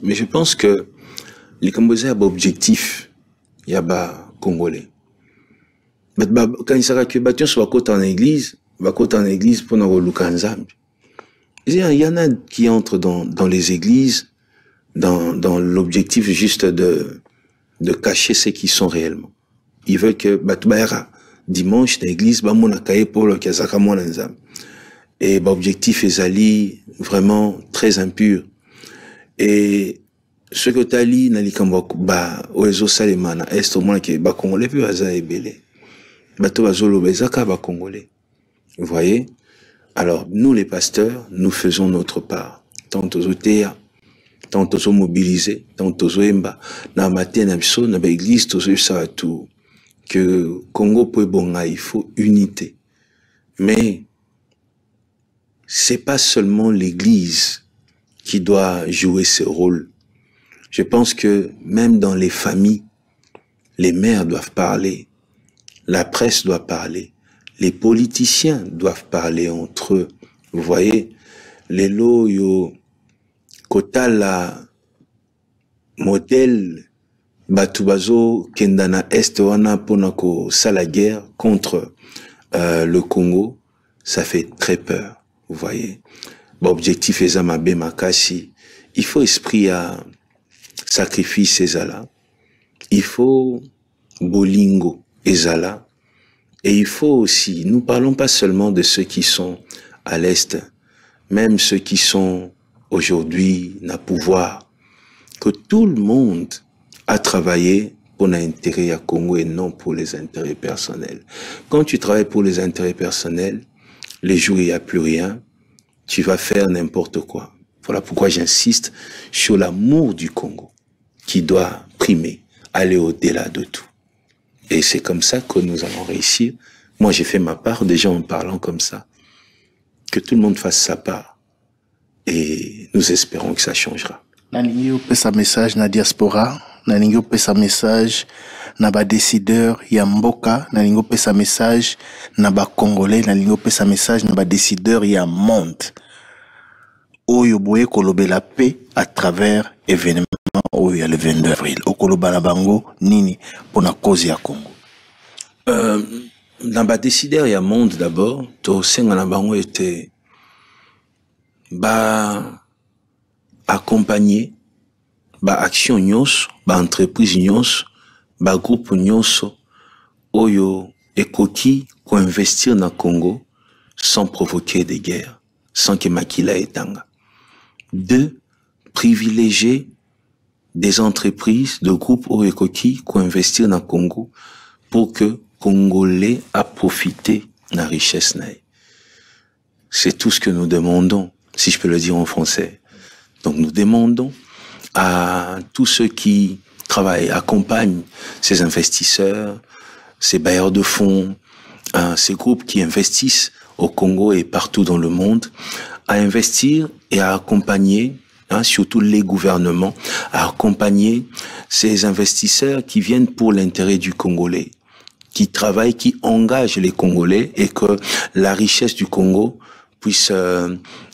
Mais je pense que les Cambodgiens ont un objectif. Il y a des Congolais. Quand ils s'arrêtent, ils sont en église pour nous Lukanzambi. Il y en a qui entrent dans les églises dans l'objectif juste de cacher ce qu'ils sont réellement. Ils veulent que dimanche dans l'église et l'objectif est vraiment très impur. Et ce que tu as dit dans les Oezo Salemana, est au moins que les Congolais peuvent être belés. Congolais. Vous voyez? Alors, nous les pasteurs, nous faisons notre part. Tant aux OTA, tant aux mobilisés, tant aux Emba, dans matin, dans l'église, tout. Que Congo peut bonga, il faut unité. Mais, c'est pas seulement l'église qui doit jouer ce rôle. Je pense que même dans les familles, les mères doivent parler, la presse doit parler, les politiciens doivent parler entre eux. Vous voyez, les loyo, kotala, modèle, batubazo, kendana est wana ponako sala guerre contre le Congo, ça fait très peur. Vous voyez, l'objectif est Zamabe Makashi. Il faut esprit à sacrifice ezala. Il faut bolingo ezala. Et il faut aussi, nous parlons pas seulement de ceux qui sont à l'Est, même ceux qui sont aujourd'hui dans le pouvoir, que tout le monde a travaillé pour l'intérêt à Congo et non pour les intérêts personnels. Quand tu travailles pour les intérêts personnels, les jours où il n'y a plus rien, tu vas faire n'importe quoi. Voilà pourquoi j'insiste sur l'amour du Congo, qui doit primer, aller au-delà de tout. Et c'est comme ça que nous allons réussir. Moi, j'ai fait ma part, déjà en parlant comme ça. Que tout le monde fasse sa part. Et nous espérons que ça changera. Nalingi opesa message na diaspora, nalingi opesa message na ba décideur ya mboka, nalingi opesa message na ba congolais, nalingi opesa message na ba décideur ya monde. Oyo boye kolobela paix à travers événement oyo le 22 avril. Okoloba na bango nini pona cause ya Congo. Dans ba décideur ya monde d'abord, to senga na bango était accompagner action nyos, entreprise nyos, groupe nyos oyo ekoki ko investir na Congo sans provoquer des guerres, sans que makila etanga. 2, privilégier des entreprises, de groupes oyo ekoki ko investir na Congo pour que Congolais a profité de la richesse naïe. C'est tout ce que nous demandons, si je peux le dire en français. Donc nous demandons à tous ceux qui travaillent, accompagnent ces investisseurs, ces bailleurs de fonds, ces groupes qui investissent au Congo et partout dans le monde, à investir et à accompagner, surtout les gouvernements, à accompagner ces investisseurs qui viennent pour l'intérêt du Congolais, qui travaillent, qui engagent les Congolais et que la richesse du Congo puisse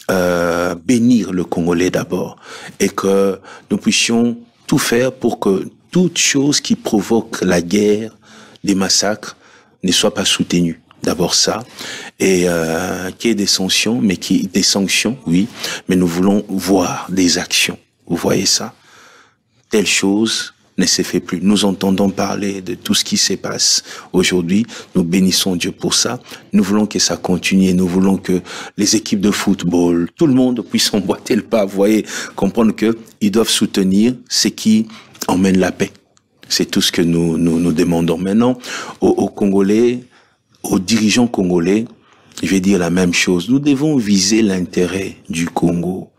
bénir le Congolais d'abord et que nous puissions tout faire pour que toute chose qui provoque la guerre, des massacres, ne soit pas soutenue. D'abord ça, et qu'il y ait des sanctions, oui, mais nous voulons voir des actions. Vous voyez ça? Telle chose ne se fait plus. Nous entendons parler de tout ce qui se passe aujourd'hui. Nous bénissons Dieu pour ça. Nous voulons que ça continue. Nous voulons que les équipes de football, tout le monde puisse emboîter le pas. Vous voyez, comprendre que ils doivent soutenir ce qui emmène la paix. C'est tout ce que nous demandons maintenant aux Congolais, aux dirigeants congolais. Je vais dire la même chose. Nous devons viser l'intérêt du Congo.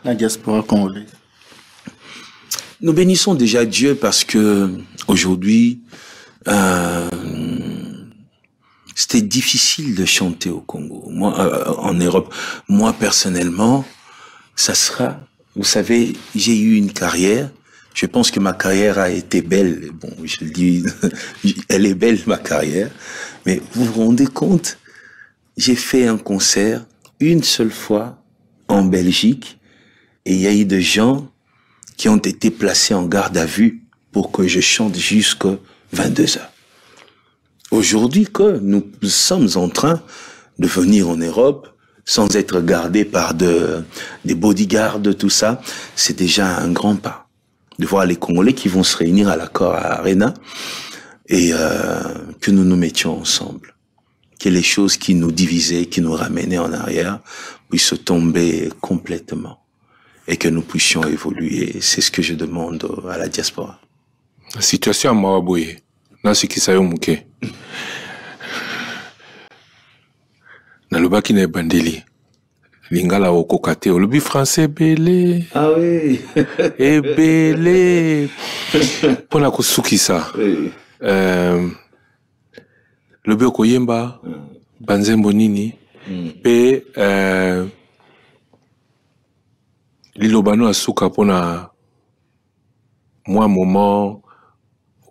La diaspora congolaise. Nous bénissons déjà Dieu parce que aujourd'hui, c'était difficile de chanter au Congo. Moi, en Europe, moi personnellement, ça sera. Vous savez, j'ai eu une carrière. Je pense que ma carrière a été belle. Bon, je le dis, elle est belle ma carrière. Mais vous vous rendez compte, j'ai fait un concert une seule fois en Belgique et il y a eu des gens qui ont été placés en garde à vue pour que je chante jusqu'à 22 heures. Aujourd'hui que nous sommes en train de venir en Europe sans être gardés par des bodyguards, tout ça, c'est déjà un grand pas. De voir les Congolais qui vont se réunir à l'accord à Arena et que nous nous mettions ensemble. Que les choses qui nous divisaient, qui nous ramenaient en arrière, puissent tomber complètement et que nous puissions évoluer. C'est ce que je demande à la diaspora. La situation à Mawaboye, dans ce qui s'est mouké. Dans le bac, il y a bandeli. Lingala au kokate, au lobby français belé. Ah oui. Et belé. Pour la kosuki ça. Oui. Lobby okoyemba, banzembo nini. Pe lilobano asuka pona moi moment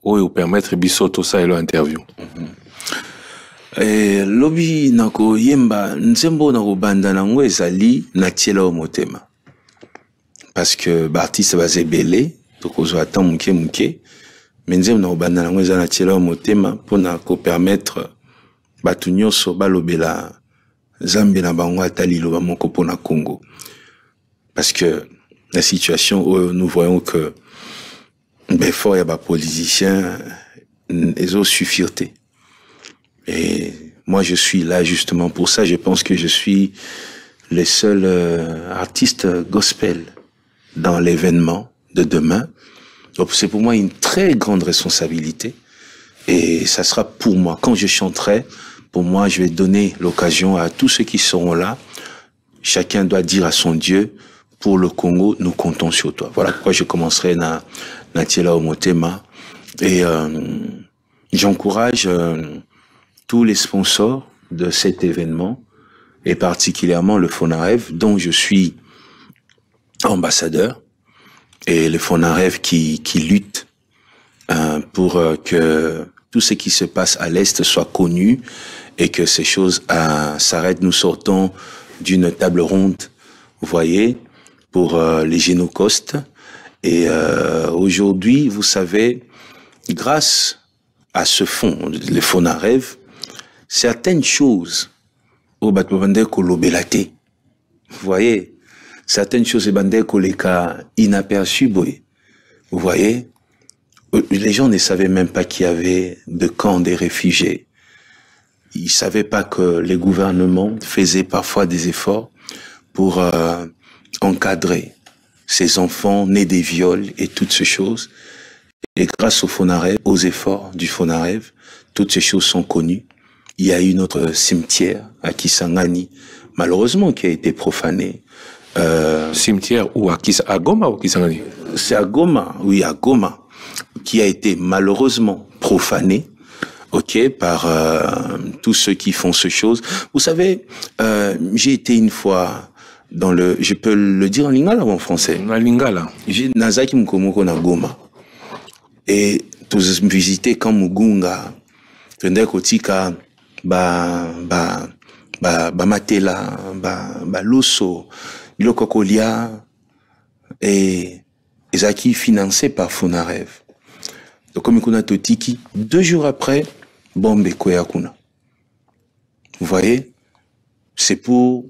où permettre bisoto ça et l'interview. Lobby nako yemba nzembo nako banda nango ezali na tiela o motema. Parce que artiste basé belé tokozo atan muke mais nzembo nako banda nango ezali na tiela o motema pona ko permettre batu nyonso balobela Zambe na bango atali loba moko pona Congo. Parce que la situation où nous voyons que fort y a des politiciens ils ont suffirté. Et moi je suis là justement pour ça. Je pense que je suis le seul artiste gospel dans l'événement de demain. Donc c'est pour moi une très grande responsabilité. Et ça sera pour moi. Quand je chanterai, pour moi, je vais donner l'occasion à tous ceux qui seront là. Chacun doit dire à son Dieu, pour le Congo, nous comptons sur toi. Voilà pourquoi je commencerai na Tiela Omotema. Et j'encourage tous les sponsors de cet événement, et particulièrement le Fonarev, dont je suis ambassadeur, et le Fonarev qui lutte pour que tout ce qui se passe à l'Est soit connu et que ces choses s'arrêtent. Nous sortons d'une table ronde, vous voyez, pour les génocostes. Et aujourd'hui, vous savez, grâce à ce fonds, le Fonarev, certaines choses au Batbabande Kolobelate, vous voyez, certaines choses au Bande Koleka inaperçues, vous voyez, les gens ne savaient même pas qu'il y avait de camps des réfugiés. Ils ne savaient pas que les gouvernements faisaient parfois des efforts pour encadrer ces enfants nés des viols et toutes ces choses. Et grâce au Fonarev, aux efforts du Fonarev, toutes ces choses sont connues. Il y a eu notre cimetière à Kisangani, malheureusement, qui a été profané. Cimetière où à Goma ou Kisangani? C'est à Goma, oui, à Goma, qui a été malheureusement profané, ok, par tous ceux qui font ces choses. Vous savez, j'ai été une fois dans le, je peux le dire en lingala ou en français? En lingala. J'ai Nazaki Mkomoko na Goma. Et tous visité quand Mugunga, Tende Kotika, Matela, Loso, Biloko Kolia, et Zaki financé par Fonarev. Donc comme Ikuna Totiki, 2 jours après, Bombe Koyakuna. Vous voyez, c'est pour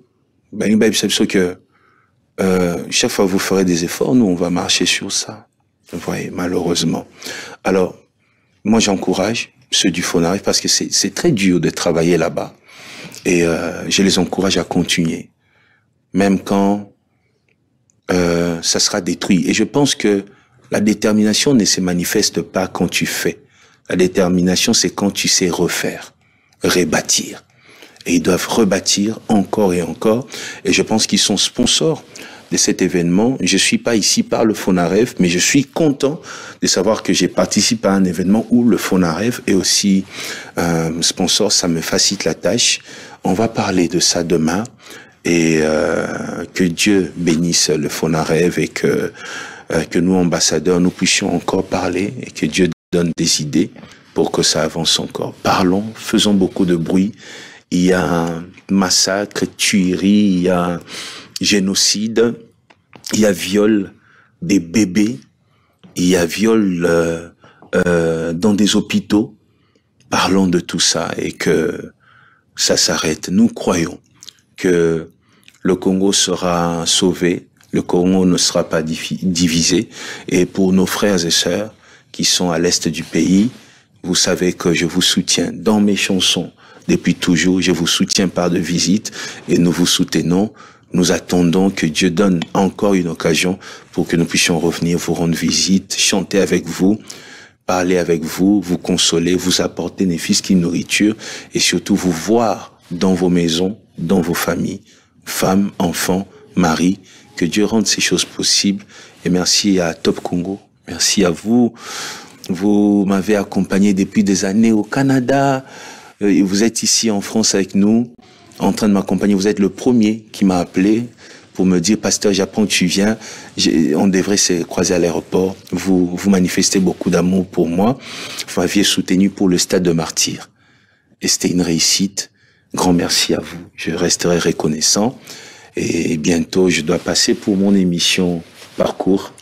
que chaque fois que vous ferez des efforts, nous on va marcher sur ça. Vous voyez, malheureusement. Alors, moi j'encourage ceux du Fonarev parce que c'est très dur de travailler là-bas. Et je les encourage à continuer. Même quand ça sera détruit. Et je pense que la détermination ne se manifeste pas quand tu fais. La détermination, c'est quand tu sais refaire, rebâtir. Et ils doivent rebâtir encore et encore. Et je pense qu'ils sont sponsors de cet événement. Je suis pas ici par le Fonarev, mais je suis content de savoir que j'ai participé à un événement où le Fonarev est aussi sponsor. Ça me facilite la tâche. On va parler de ça demain. Et que Dieu bénisse le Fonarev et que nous, ambassadeurs, nous puissions encore parler et que Dieu donne des idées pour que ça avance encore. Parlons, faisons beaucoup de bruit. Il y a un massacre, tuerie, il y a génocide, il y a viol des bébés, il y a viol dans des hôpitaux. Parlons de tout ça et que ça s'arrête. Nous croyons que le Congo sera sauvé, le Congo ne sera pas divisé. Et pour nos frères et sœurs qui sont à l'est du pays, vous savez que je vous soutiens dans mes chansons. Depuis toujours, je vous soutiens par de visites et nous vous soutenons. Nous attendons que Dieu donne encore une occasion pour que nous puissions revenir vous rendre visite, chanter avec vous, parler avec vous, vous consoler, vous apporter des fils nourriture et surtout vous voir dans vos maisons, dans vos familles, femmes, enfants, maris. Que Dieu rende ces choses possibles. Et merci à Top Congo. Merci à vous. Vous m'avez accompagné depuis des années au Canada. Vous êtes ici en France avec nous, en train de m'accompagner. Vous êtes le premier qui m'a appelé pour me dire, pasteur, j'apprends que tu viens. On devrait se croiser à l'aéroport. Vous manifestez beaucoup d'amour pour moi. Vous m'aviez soutenu pour le stade de martyrs. Et c'était une réussite. Grand merci à vous. Je resterai reconnaissant. Et bientôt, je dois passer pour mon émission Parcours.